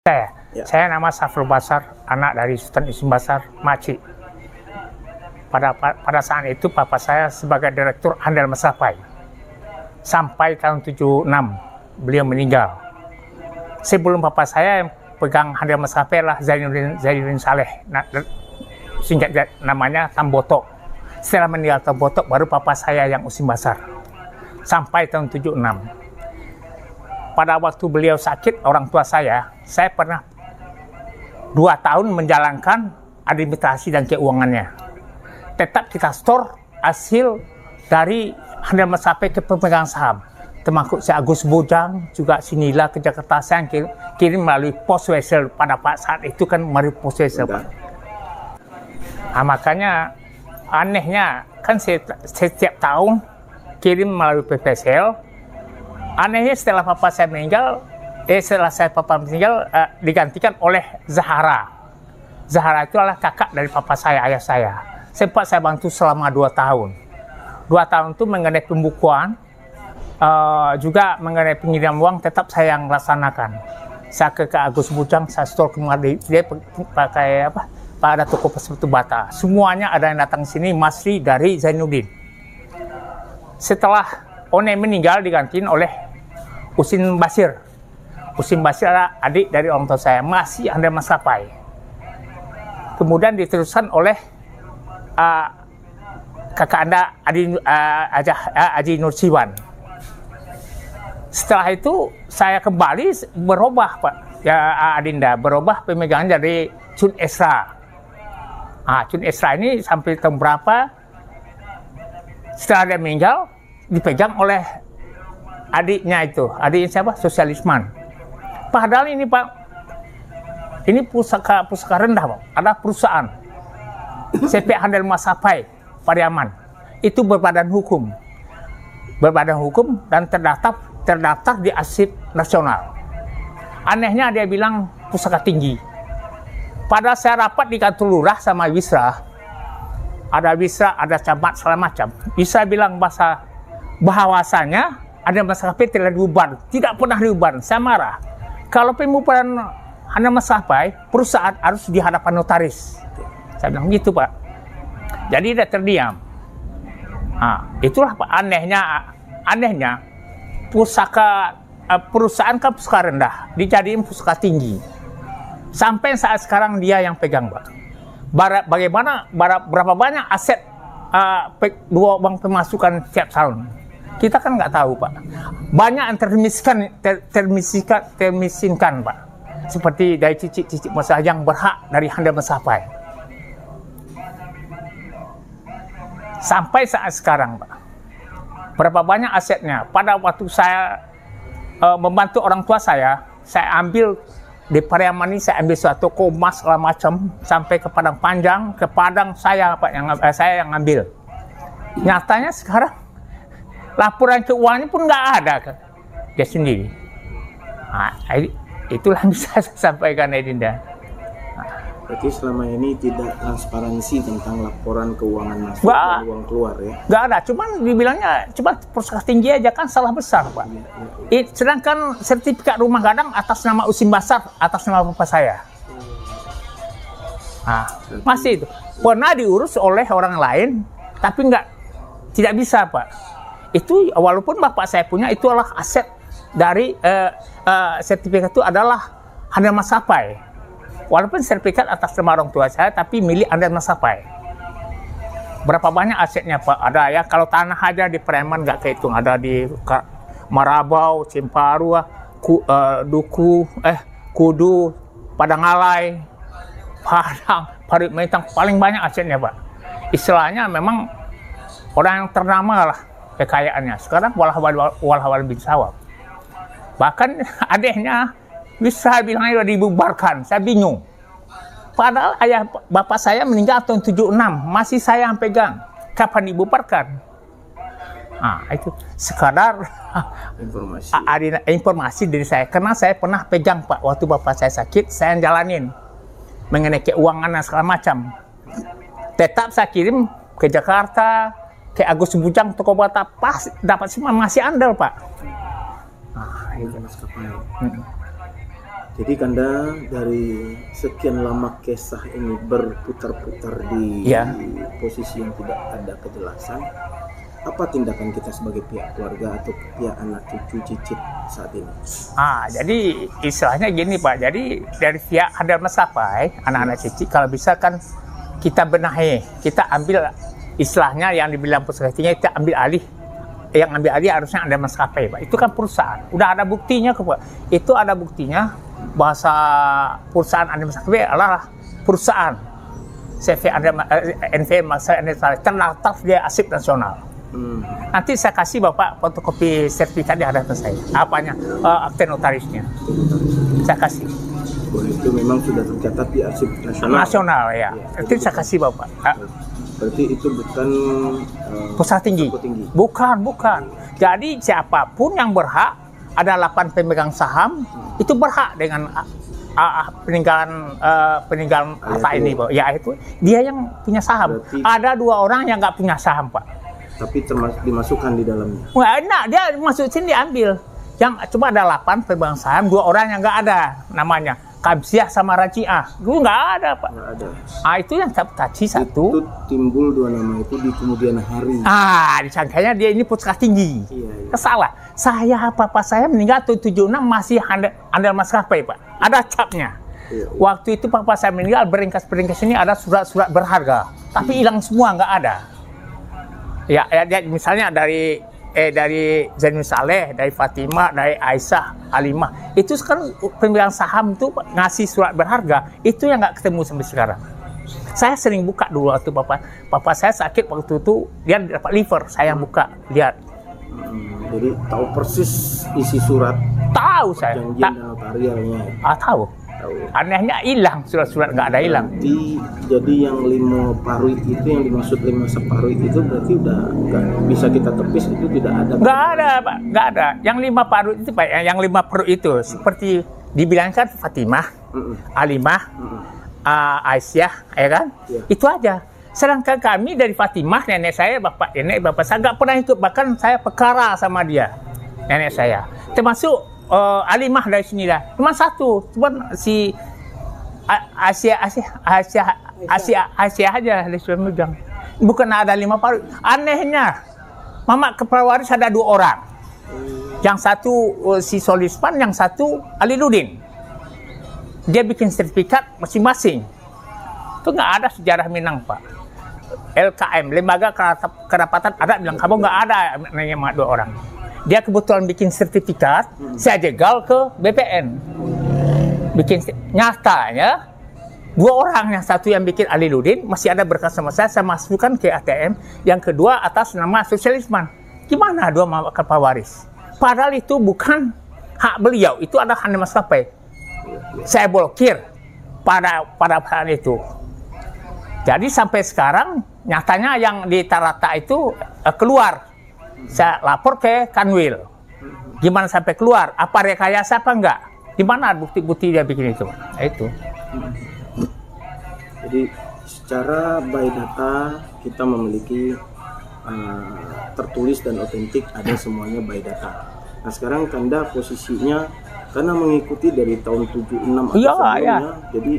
Saya nama Safrul Basar, anak dari Sultan Isim Basar, Maci. Pada saat itu papa saya sebagai direktur Handal Maskapai. Sampai tahun 76 beliau meninggal. Sebelum papa saya yang pegang Handal Maskapai adalah Zainuddin Saleh, singkat namanya Tamboto. Setelah meninggal Tamboto baru papa saya yang Usim Basar. Sampai tahun 76. Pada waktu beliau sakit, orang tua saya pernah 2 tahun menjalankan administrasi dan keuangannya. Tetap kita store hasil dari Handal Maskapai ke pemegang saham. Termasuk si Agus Bujang, juga si Nila ke Jakarta, saya kirim melalui post vessel. Pada saat itu kan melalui post vessel. Makanya anehnya kan setiap tahun kirim melalui PPSL. Anehnya setelah papa saya meninggal, digantikan oleh Zahara. Zahara itu adalah kakak dari papa saya, ayah saya. Sempat saya bantu selama 2 tahun. 2 tahun itu mengenai pembukuan, juga mengenai pengiriman uang tetap saya yang laksanakan. Saya ke Agus Bujang, saya store kembali, dia pakai apa? Pada toko sepatu bata. Semuanya ada yang datang sini, masih dari Zainuddin. Setelah One meninggal digantiin oleh Usim Basir. Usim Basir adalah adik dari orang tua saya, masih Handal Maskapai. Kemudian diteruskan oleh kakak Anda Haji Nursiwan. Setelah itu saya kembali berubah Pak, ya Adinda, berubah pemegangan dari Cun Esra. Cun Esra ini sampai tahun berapa? Setelah dia meninggal, dipegang oleh adiknya siapa? Sosialisman. Padahal ini Pak, ini pusaka rendah Pak, ada perusahaan CP Handal Maskapai Pariaman, itu berbadan hukum dan terdaftar di Arsip Nasional. Anehnya dia bilang pusaka tinggi. Pada saya rapat di kantor lurah sama Wisra, ada camat segala macam. Bisa bilang bahawasanya Handal Maskapai tidak pernah diubar. Saya marah. Kalau pemubaran Handal Maskapai, perusahaan harus di hadapan notaris. Saya bilang gitu Pak. Jadi dia terdiam. Itulah Pak anehnya perusahaan kan pusaka rendah dijadiin pusaka tinggi. Sampai saat sekarang dia yang pegang Pak. Berapa banyak aset dua bank pemasukan setiap tahun. Kita kan nggak tahu Pak. Banyak yang termiskinkan Pak. Seperti dari cicit-cicit masa yang berhak dari Handal Maskapai. Sampai saat sekarang Pak. Berapa banyak asetnya. Pada waktu saya membantu orang tua saya ambil di Pariaman ini, saya ambil suatu toko emas segala macam sampai ke Padang Panjang, ke Padang saya Pak, saya yang ambil. Nyatanya sekarang laporan keuangannya pun nggak ada kan, dia sendiri. Itulah yang bisa saya sampaikan Adinda. Berarti selama ini tidak transparansi tentang laporan keuangan masuk dan uang keluar ya? Nggak ada, cuman dibilangnya cuma pusaka tinggi aja kan salah besar Pak. Sedangkan sertifikat rumah gadang atas nama Usim Basar, atas nama bapak saya. Masih itu. Pernah diurus oleh orang lain, tapi tidak bisa Pak. Itu walaupun bapak saya punya, itu adalah aset dari sertifikat itu adalah Handal Maskapai. Walaupun sertifikat atas nama orang tua saya, tapi milik Handal Maskapai. Berapa banyak asetnya Pak? Ada ya, kalau tanah aja di Pariaman nggak kehitung. Ada di Marabau, Cimparu, Duku, Kudu, Padangalai, Padang, Parit Mentang, paling banyak asetnya Pak. Istilahnya memang orang yang ternama lah kekayaannya. Sekarang walhawal bin Sawab. Bahkan adiknya bisa bilang udah dibubarkan, saya bingung. Padahal bapak saya meninggal tahun 76, masih saya yang pegang. Kapan dibubarkan? Itu sekadar informasi dari saya. Karena saya pernah pegang Pak, waktu bapak saya sakit, saya yang jalanin. Mengenai keuangan dan segala macam. Tetap saya kirim ke Jakarta, ke Agus Bujang, toko bata, pas dapat semua masih andal Pak. Handal Maskapai. Jadi Kanda dari sekian lama kisah ini berputar-putar di posisi yang tidak ada kejelasan, apa tindakan kita sebagai pihak keluarga atau pihak anak cucu cicit saat ini? Jadi istilahnya gini Pak, jadi dari pihak Handal Maskapai, anak-anak cicit kalau bisa kan kita benahi, kita ambil istilahnya yang dibilang puskesnya kita ambil alih. Yang ambil alih harusnya Handal Maskapai Pak, itu kan perusahaan, udah ada buktinya Pak, itu ada buktinya bahasa perusahaan Handal Maskapai adalah perusahaan CV NV Maskapai terdaftar di Arsip Nasional. Nanti saya kasih Bapak fotokopi sertifikat di hadapan saya. Apanya? Akte notarisnya. Saya kasih. Itu memang sudah tercatat di Arsip Nasional. Nasional ya. Nanti saya kasih Bapak. Berarti itu bukan pusat tinggi. Bukan. Jadi siapapun yang berhak, ada 8 pemegang saham, itu berhak dengan peninggalan harta ini Pak. Ya itu dia yang punya saham. Berarti ada 2 orang yang nggak punya saham Pak. Tapi dimasukkan di dalamnya. Wah, enak, dia masukin diambil. Yang cuma ada 8 pemegang saham, 2 orang yang nggak ada namanya. Kamsiah sama Rajiah. Itu nggak ada, Pak. Nggak ada. Itu yang taci satu. Itu timbul 2 nama itu di kemudian hari. Disangkanya dia ini puskes tinggi. Iya. Salah. Papa saya meninggal 76 masih Handal Maskapai, Pak. Ada capnya. Iya. Waktu itu papa saya meninggal, beringkas-beringkas ini ada surat-surat berharga. Tapi hilang semua, nggak ada. Ya, misalnya dari Zainul Saleh, dari Fatimah, dari Aisyah, Alimah. Itu sekarang pemegang saham itu ngasih surat berharga, itu yang nggak ketemu sampai sekarang. Saya sering buka dulu waktu papa saya sakit waktu itu, dia dapat liver, saya buka, lihat. Jadi tahu persis isi surat. Tahu saya. Janjian dan notarialnya. Tahu. Anehnya hilang, surat-surat nggak ada hilang. Jadi yang 5 paruit itu, yang dimaksud 5 separuit itu berarti udah nggak bisa kita tepis, itu tidak ada. Nggak ada Pak, nggak ada. Yang 5 paruit itu Pak, yang 5 paruit itu seperti dibilangkan Fatimah, Alimah, Aisyah, ya kan? Ya. Itu aja. Sedangkan kami dari Fatimah, nenek bapak saya nggak pernah ikut, bahkan saya perkara sama dia, nenek saya. Termasuk Alimah dari sini lah, cuma satu, cuma si Asia aja dari suami bilang, bukan ada 5 paruit. Anehnya, mama kepala waris ada 2 orang, yang satu si Solispan, yang satu Aliludin. Dia bikin sertifikat masing-masing. Itu nggak ada sejarah Minang Pak. LKM, Lembaga Kerapatan ada bilang kamu nggak ada namanya 2 orang. Dia kebetulan bikin sertifikat, saya jegal ke BPN. Bikin nyatanya 2 orang, yang satu yang bikin Aliludin masih ada berkas sama saya masukkan ke ATM, yang kedua atas nama Sosialisman. Gimana 2 kepala waris? Padahal itu bukan hak beliau, itu ada Handal Maskapai. Saya blokir pada saat itu. Jadi sampai sekarang nyatanya yang di Tarata itu keluar. Saya lapor ke Kanwil. Gimana sampai keluar? Apa rekayasa apa enggak? Di mana bukti-bukti dia bikin itu? Itu. Jadi secara by data kita memiliki tertulis dan otentik, ada semuanya by data. Nah sekarang Kanda posisinya karena mengikuti dari tahun 76 atau sebelumnya, jadi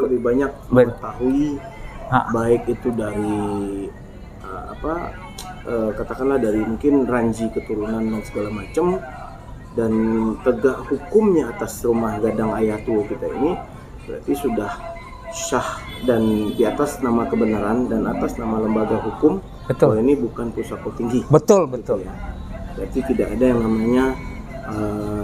lebih banyak mengetahui baik itu dari katakanlah dari mungkin ranji keturunan dan segala macam, dan tegak hukumnya atas rumah gadang ayah tua kita ini berarti sudah syah dan di atas nama kebenaran dan atas nama lembaga hukum. Betul. Bahwa ini bukan pusako tinggi. Betul. Gitu ya. Berarti tidak ada yang namanya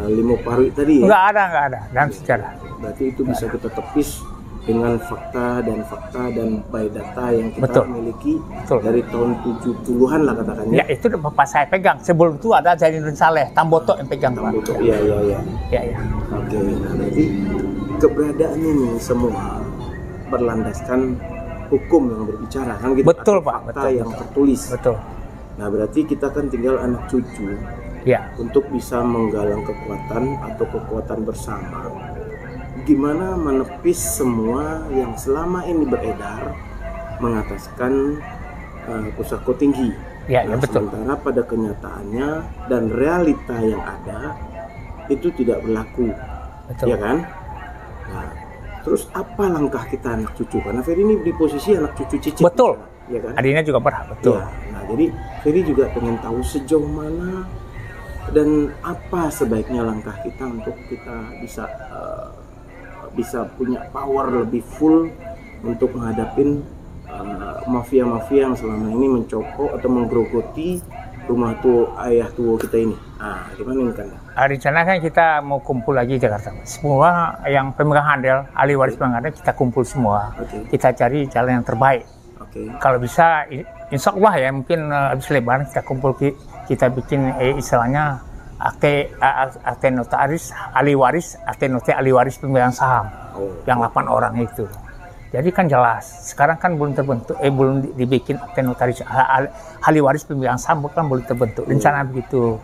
5 paruit tadi ya. Nggak ada dalam sejarah. Berarti itu bisa kita tepis dengan fakta dan by data yang kita miliki dari tahun 70-an lah katakannya. Ya, itu bapak saya pegang. Sebelum itu ada Zainul Saleh, Tamboto yang pegang. Tamboto, iya. Oke, nah berarti keberadaan ini semua berlandaskan hukum yang berbicara kan gitu. Betul Pak, fakta yang tertulis. Betul. Nah berarti kita kan tinggal anak cucu untuk bisa menggalang kekuatan atau kekuatan bersama. Gimana menepis semua yang selama ini beredar mengataskan pusako tinggi. Betul. Sementara pada kenyataannya dan realita yang ada itu tidak berlaku. Betul. Ya kan? Nah, terus apa langkah kita anak cucu? Karena Ferry ini di posisi anak cucu cicit. Betul. Ya kan? Adiknya juga berhak, betul. Ya, nah, jadi Ferry juga pengen tahu sejauh mana dan apa sebaiknya langkah kita untuk kita bisa punya power lebih full untuk menghadapin mafia-mafia yang selama ini mencokok atau menggerogoti rumah ayah tua kita ini. Nah, gimana ini kan? Rencana kan kita mau kumpul lagi di Jakarta. Semua yang pemegang handal, ahli waris pemegang handal, kita kumpul semua. Kita cari jalan yang terbaik. Kalau bisa, insya Allah ya, mungkin habis Lebaran kita kumpul, kita bikin istilahnya akte notaris ahli waris, akte notaris ahli waris pemegang saham, yang 8 orang itu. Jadi kan jelas, sekarang kan belum terbentuk, belum dibikin akte notaris ahli waris pemegang saham, kan belum terbentuk. Rencana begitu.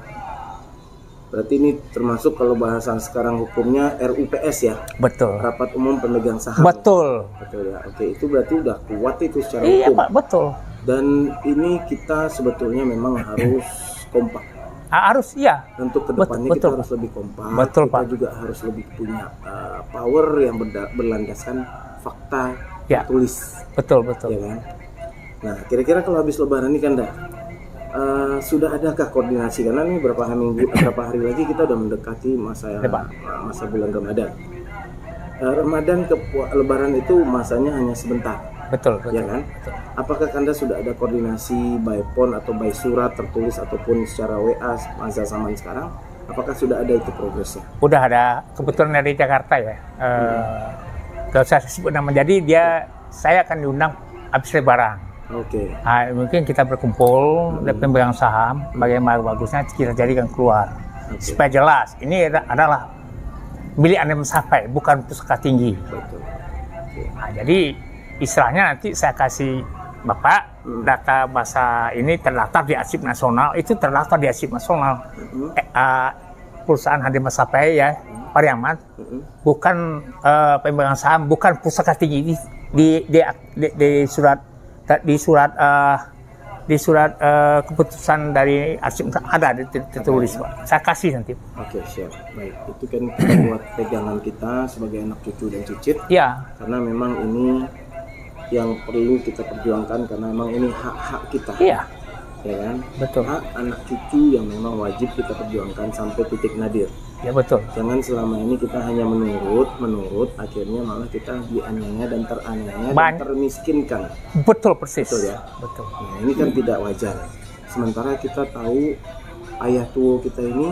Berarti ini termasuk kalau bahasa sekarang hukumnya RUPS ya? Betul. Rapat Umum Pemegang Saham. Betul. Betul ya. Oke, itu berarti udah kuat itu secara hukum. Iya Pak, betul. Dan ini kita sebetulnya memang harus kompak. Harus, iya. Untuk kedepannya kita harus lebih kompak. Betul, kita Pak. juga harus lebih punya power yang berlandaskan fakta tulis. Betul. Ya kan? Nah, kira-kira kalau habis Lebaran ini kan sudah adakah koordinasi, karena ini berapa hari lagi kita udah mendekati masa bulan Ramadan. Ramadan ke Lebaran itu masanya hanya sebentar. Betul. Ya kan? Betul. Apakah Kanda sudah ada koordinasi by phone atau by surat tertulis ataupun secara WA masa zaman sekarang? Apakah sudah ada itu progresnya? Udah ada, kebetulan dari Jakarta ya. Kalau saya sebut nama, jadi saya akan diundang habis Lebaran. Nah, mungkin kita berkumpul dan pemegang saham, bagaimana bagusnya kita jadikan keluar supaya jelas ini adalah milik Anda Maskapai, bukan pusaka tinggi. Nah, jadi istilahnya nanti saya kasih Bapak data bahasa ini terdaftar di Arsip Nasional, itu terdaftar di Arsip Nasional. Perusahaan Anda Maskapai ya, Pariaman, bukan pemegang saham, bukan pusaka tinggi di surat keputusan dari arsip ada tertulis Pak. Saya kasih nanti. Oke, siap. Baik, itu kan kita buat pegangan kita sebagai anak cucu dan cicit. Ya. Karena memang ini yang perlu kita perjuangkan, karena memang ini hak-hak kita. Iya. Ya kan? Betul. Hak anak cucu yang memang wajib kita perjuangkan sampai titik nadir. Ya betul. Jangan selama ini kita hanya menurut, akhirnya malah kita dianiaya dan teraniaya dan termiskinkan. Betul persis. Betul ya. Betul. Nah, ini kan tidak wajar. Sementara kita tahu ayah tua kita ini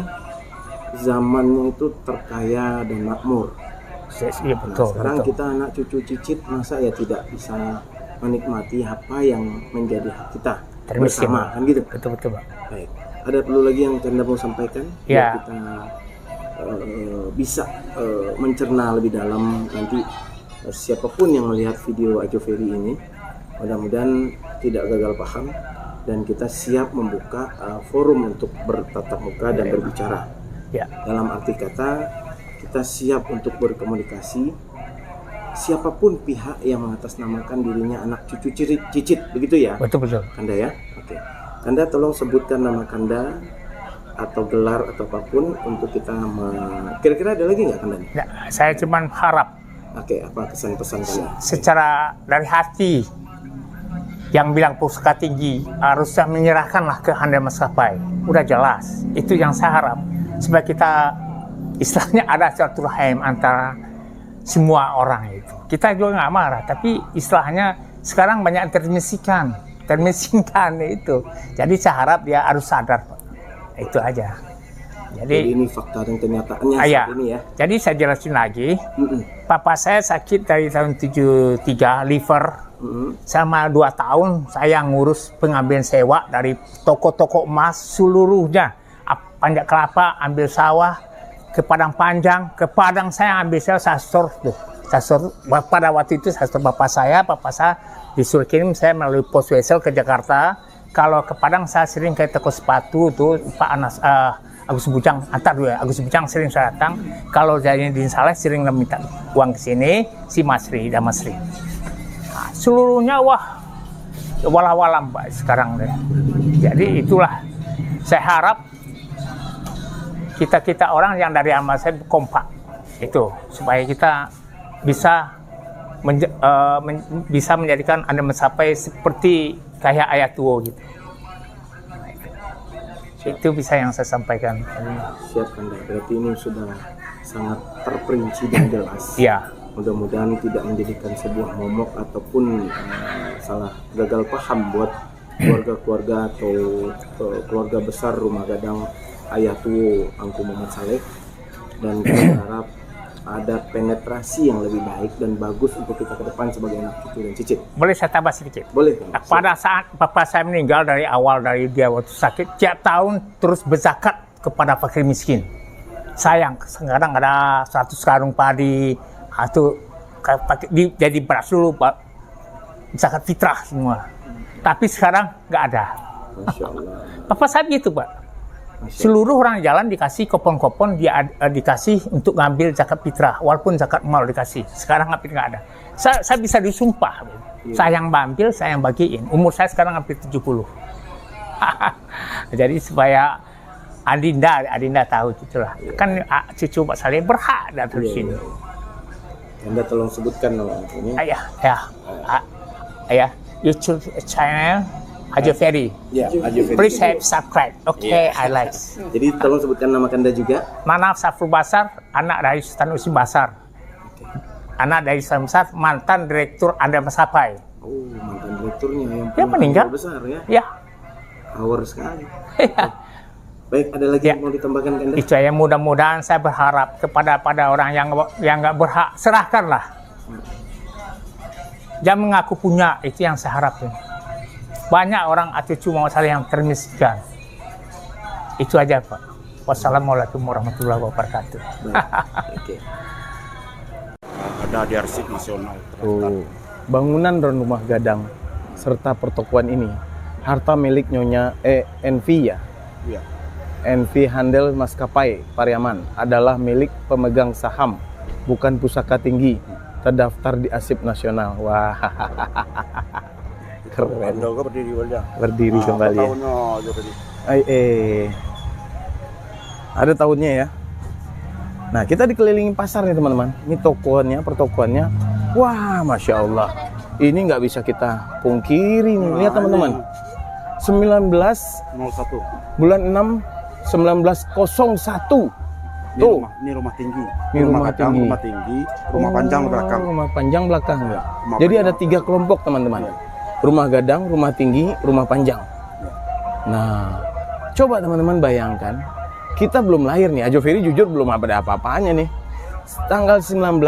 zamannya itu terkaya dan makmur. Iya betul. Nah, sekarang kita anak cucu cicit, masa ya tidak bisa menikmati apa yang menjadi hak kita bersama, kan gitu. Betul Pak. Baik. Ada perlu lagi yang Anda mau sampaikan? Ya. Kita bisa mencerna lebih dalam nanti siapapun yang melihat video Ajo Ferry ini, mudah-mudahan tidak gagal paham dan kita siap membuka forum untuk bertatap muka dan berbicara. Ya. Dalam arti kata kita siap untuk berkomunikasi siapapun pihak yang mengatasnamakan dirinya anak cucu cicit, begitu ya? Betul. Kanda ya? Oke. Kanda tolong sebutkan nama Kanda atau gelar atau apapun untuk kita kira-kira ada lagi nggak Kanda? Ya, saya cuma harap. Oke, apa kesan-pesan kalian? Secara dari hati, yang bilang pusaka tinggi harusnya menyerahkanlah ke Anda Maskapai. Udah jelas. Itu yang saya harap. Supaya kita istilahnya ada silaturahim antara semua orang itu. Kita juga nggak marah, tapi istilahnya sekarang banyak termiskinkan itu. Jadi saya harap dia harus sadar, Pak. Itu aja. Jadi ini fakta dan kenyataannya saat ini ya. Jadi saya jelasin lagi. Papa saya sakit dari tahun 73, liver. Selama 2 tahun saya ngurus pengambilan sewa dari toko-toko emas seluruhnya. Panjak Kelapa ambil sawah, ke Padang Panjang, ke Padang saya ambil saya store tuh. Pada waktu itu saya store bapak saya disuruh kirim saya melalui pos wesel ke Jakarta. Kalau ke Padang saya sering ke toko sepatu tuh Pak Anas Agus Bujang, Agus Bujang sering saya datang. Kalau jadi di Saleh sering minta uang ke sini si Masri dan Masri. Nah, seluruhnya walau-walam Pak sekarang deh. Jadi itulah saya harap kita orang yang dari amal saya kompak itu supaya kita bisa bisa menjadikan Anda mencapai seperti kayak ayat tua gitu. Itu bisa yang saya sampaikan. Siap Kanda, berarti ini sudah sangat terperinci dan jelas. Iya. Mudah-mudahan tidak menjadikan sebuah momok ataupun salah gagal paham buat keluarga-keluarga atau keluarga besar Rumah Gadang Ayatuwo Angku Muhammad Saleh, dan kita harap ada penetrasi yang lebih baik dan bagus untuk kita ke depan sebagai anak cucu dan cicit. Boleh saya tambah sedikit? Boleh. Pada saat bapak saya meninggal, dari awal dari dia waktu sakit, tiap tahun terus berzakat kepada fakir miskin. Sayang, sekarang ada 100 karung padi, atau jadi beras dulu Pak, zakat fitrah semua. Tapi sekarang nggak ada. Masya Allah. Bapak saya gitu Pak. Seluruh orang jalan dikasih kupon-kupon, dia dikasih untuk ngambil zakat fitrah, walaupun zakat mal dikasih. Sekarang nggak ada. Saya bisa disumpah. Iya. Saya yang ambil, saya yang bagiin. Umur saya sekarang hampir 70. Jadi supaya Adinda tahu gitulah. Iya. Kan cucu Pak Saleh berhak datang sini. Anda tolong sebutkan namanya. Ayah, YouTube channel Haji Ferry. Ya, Haji Ferry. Please subscribe. Okay, I like. Jadi tolong sebutkan nama Kanda juga. Manaf Safrul Basar, anak dari Sultan Usim Basar. Anak dari Sultan Basar, mantan direktur Anda Maskapai. Oh, mantan direkturnya yang Ya, meninggal. Besar ya. Ya. Power sekali. Baik, ada lagi yang mau ditambahkan Kanda? Itu ya, mudah-mudahan saya berharap kepada orang yang nggak berhak, serahkanlah. Jangan mengaku punya, itu yang saya harapkan. Banyak orang cucu Muhammad Saleh yang termiskinkan. Itu aja Pak. Wassalamualaikum warahmatullahi wabarakatuh. Oke. Ada di arsip nasional. Bangunan dan Rumah Gadang serta pertokoan ini harta milik Nyonya NV ya. Iya. NV Handel Maskapai Pariaman adalah milik pemegang saham, bukan pusaka tinggi, terdaftar di arsip nasional. Wah. Keren. Berdiri kembali. Ada tahunnya ya. Nah, kita dikelilingi pasar nih teman-teman. Ini tokoannya, pertokoannya. Wah, Masya Allah. Ini nggak bisa kita pungkiri nih. Lihat teman-teman. 01 bulan 6 1901. Tuh. Ini rumah tinggi. Ini rumah tinggi. Rumah tinggi, rumah panjang belakang. Rumah panjang belakang. Ya, Jadi panjang. ada 3 kelompok teman-teman. Ya. Rumah gadang, rumah tinggi, rumah panjang. Nah, coba teman-teman bayangkan, kita belum lahir nih. Haji Ferry jujur belum ada apa-apanya nih. Tanggal 19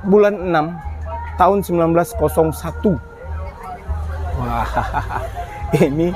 bulan 6 tahun 1901. Wah, ini